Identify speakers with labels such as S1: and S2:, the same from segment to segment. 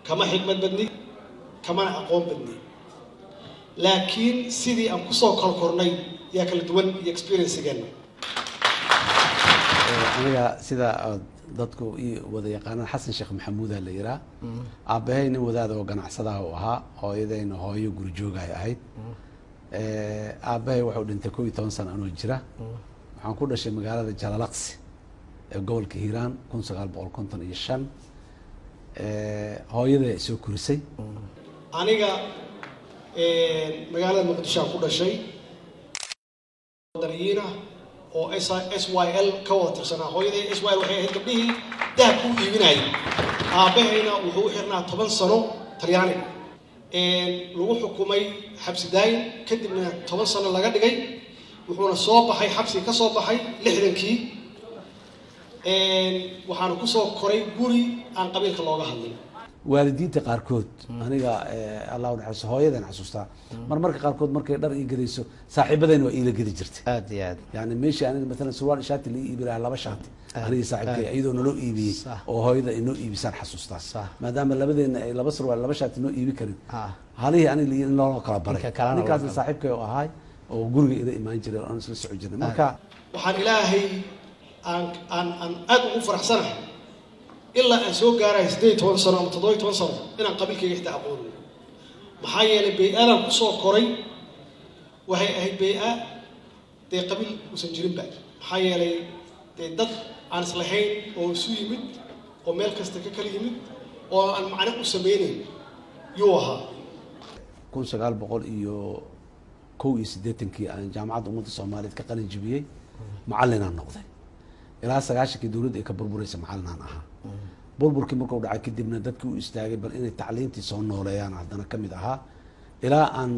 S1: كما حكمة بدني كما أقوم بدني لكن سيدي أم كسو كالكورني يا كالدون يكسبيرينس جانا
S2: أنا سيدا dadku wada yaqaanaan xasan sheekh maxamuud la yiraa aabahayna wadaada oo ganacsadaha u ahaa hooyadayna hooyo guri joog ay ahayd aabahay wuxuu dhintay 12 sano anoo jira waxaan ku dhashay magaalada Jalalaqsi ee gobolka Hiiraan 1955 hooyaday soo kurisay
S1: aniga magaalada Muqdisho ku dhashay wadaniina oo SYL ka wada tirsanaa hooyaday SYL waxay ahayd gabdhihii dahab ku iibinayay aabahayna wuxuu xirnaa 10 sano Talyaani lagu xukumay xabsi daayin kadibna 10 sano laga dhigay wuxuuna soo baxay xabsi ka soo baxay 60kii waxaan ku soo koray guri aan qabiilka looga hadlin
S2: waalidiinta qaarkood aniga Allah u naxariiso hooyadan xasuustaa marmarka qaarkood markay dhar ii gadayso saaxiibadayna waa ila gadi jirtay
S3: aad iyo aad
S2: yani meeshii aniga mesela surwaal shaati la iibinayo laba shaati aniga saaxiibkay iyadoo naloo iibiyay oo hooyada inoo iibisaan xasuustaa maadaama labadeena ay laba surwaal laba shaati noo iibi karin halihii aniga in loo kala baray ninkaas saaxiibkay oo ahay oo guriga ila imaan jiray oo aan isla soo jirnay marka
S1: waxaan ilaahay aan aad ugu faraxsanahay إلا أن سوق جاري سديت وانصر أو تضويت وانصر إن قبل كي يحتى أقول محايا لبيئة أنا قصور كوري وهي بيئة دي قبل وسنجرين بعد محايا لي دي ضد عن صلاحين أو سوي مد أو ملك استكاكل يمد أو أن معنا قسمينين يوها
S2: كون شغال بقول إيو كوي سديتن كي أنا جامعة أمة الصومالية كقلن جبيه معلنا النقطة ilaa 90kii dawladda ay ka burburaysa macallinaan ahaa burburkii markuu dhacay kadibna dadkii u istaagay bal inay tacliintii soo nooleeyaan haddana ka mid ahaa ilaa aan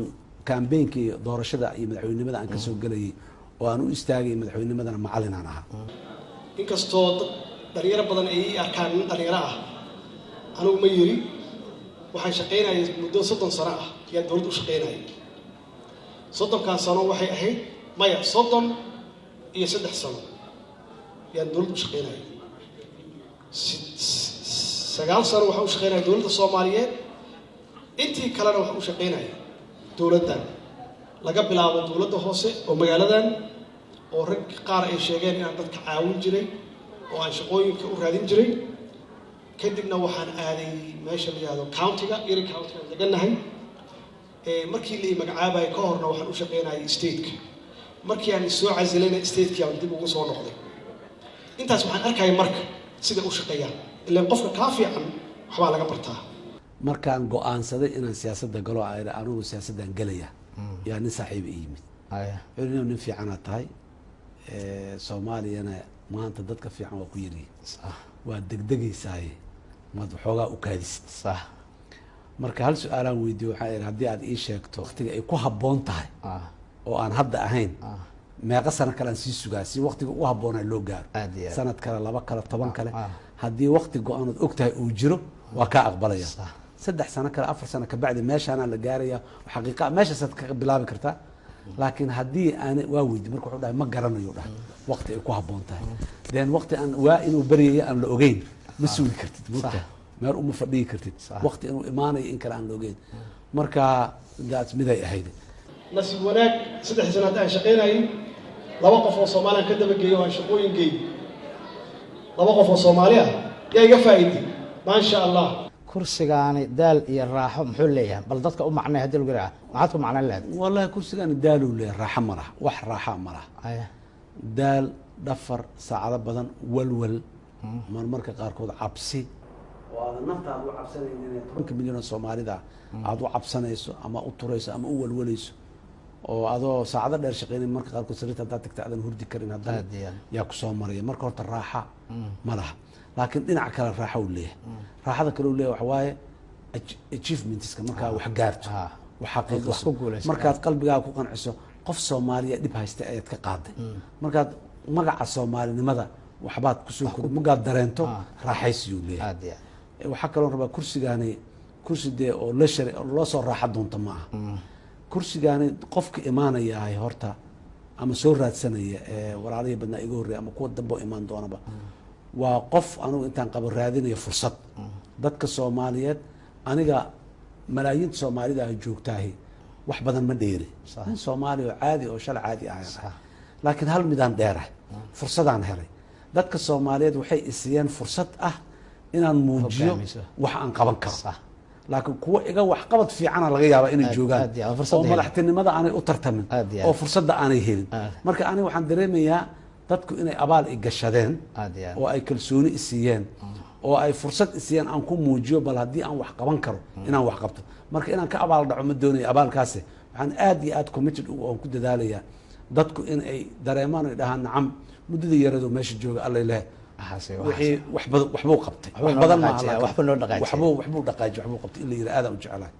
S2: campaignkii doorashada iyo madaxweynenimada aan ka soo galayay oo aan u istaagay madaxweynimadana macallinaan ahaa
S1: inkastoo dhalinyaro badan ay arkaan nin dhalinyaro ah anigu ma yiri waxaan shaqaynayay muddo 30 sano ah ayaan dawladda u shaqaynayay 30 sano waxay ahayd maya 30 iyo 3 sano يعني دولة شقينا سجال صار وحوش شقينا دولة الصومالية أنتي كلنا وحوش شقينا دولة دان لقب بلعب دولة هوسة ومجال دان ورك قارئ شيئين عندك عاون جري وعن شقوي كورادين جري كدبنا وحن آدي ماشي اللي هذا كاونتيجا إيري كاونتيجا لقينا هاي مركي اللي مجعابه كهرنا وحوش شقينا ستيتك مركي يعني سوء عزلنا ستيتك يعني دي بقول صار نقطة intaas waxaan arkay marka sida uu shaqeeyaa ilaa qofka ka fiican waxba laga bartaa
S2: markaan go'aansaday inaan siyaasadda galo anigu siyaasaddan galaya yaa nin saaxiib yimid inuu nin fiican tahay Soomaaliyana maanta dadka fiican waa ku yiri waa degdegaysaay mad xoogaa u kaadisid sax marka hal su'aalaan weydiyo waxaan haddii aad ii sheegto waqtiga ay ku habboon tahay oo aan hadda ahayn meeqa sano kale aan sii sugaa si waqtiga u habboon loo gaaro sanad kale laba kale 10 kale haddii waqti go'aan oo ogtahay uu jiro waa ka aqbalaya 3 sano kale 4 sano ka bacdi meeshaan la gaaraya xaqiiqa meeshaas ka bilaabi kartaa laakiin haddii aan waa weydi marka wuxuu dhahay ma garanayo dhahay waqti ay ku habboon tahay deen waqti aan waa inuu bariyay aan la ogeyn ma sugi kartid marka meel uma fadhiyi kartid waqti inuu imaanayo in kale aan la ogeyn marka daas miday ahayd
S1: nasiib wanaag 3 sano aan shaqeynayay laba qof oo Soomaali ka daba geeyo aan shaqooyin geey laba qof oo Soomaali ah yaa iga faa'iiday ma sha Allah
S3: kursigaani daal iyo raaxo muxuu leeyahay bal dadka u macnay hadii lagu raaco maxaad ku macnaan lahayd
S2: wallahi kursigaani daal uu leeyahay raaxo ma laha wax raaxo ma laha daal dhafar saacado badan walwal marmarka qaarkood cabsi oo aad naftaada u cabsanaynin 10 milyan oo Soomaalida aad u cabsanayso ama u turayso ama u walwalayso oo adoo saacado dheer shaqeynay marka qaarkood sariirta hadaad tagta aadan hurdi karin haddana yaa ku soo maraya marka horta raaxa ma laha laakiin dhinaca kale raaxa uu leeyahay raaxada kale uu leeyahay waxa waaye achievementska markaa wax gaarto wax xaqiiqo markaad qalbigaaga ku qanciso qof Soomaaliya dib haysta ayaad ka qaaday markaad magaca Soomaalinimada waxbaad ku soo kordhin magaad dareento raaxaysiyo leeyahay waxa kale oo rabaa kursigaani kursi dee oo la shari loo soo raaxa doonto ma aha kursigaani qofka imaanaya ay horta ama soo raadsanaya walaalihii badnaa iga horreeyay ama kuwa dambe oo imaan doonaba waa qof anigu intaan qabo raadinayo fursad dadka Soomaaliyeed aniga malaayiinta soomaalida ay joogtaahi wax badan ma dheeri nin soomaali oo caadi oo shalay caadi ahayn laakiin hal midaan dheerah fursadaan helay dadka soomaaliyeed waxay isiiyeen fursad ah inaan muujiyo wax aan qaban karo laakiin kuwa iga waxqabad fiicana laga yaabaa inay joogaan oo madaxtinimada aanay u tartamin oo fursadda aanay helin marka aniga waxaan dareemayaa dadku inay abaal i gashadeen oo ay kalsooni i siiyeen oo ay fursad i siiyeen aan ku muujiyo bal haddii aan wax qaban karo inaan wax qabto marka inaan ka abaal dhaco ma doonayo abaalkaasi waxaan aad iyo aad committed oon ku dadaalayaa dadku in ay dareemaan ay dhahaan nacam muddada yaradoo meesha jooga allay leh wixii waxbuu qabtay wax badan maaha waxbuu dhaqaaji waxbuu qabtay in la yidhi aadaan u jeclahay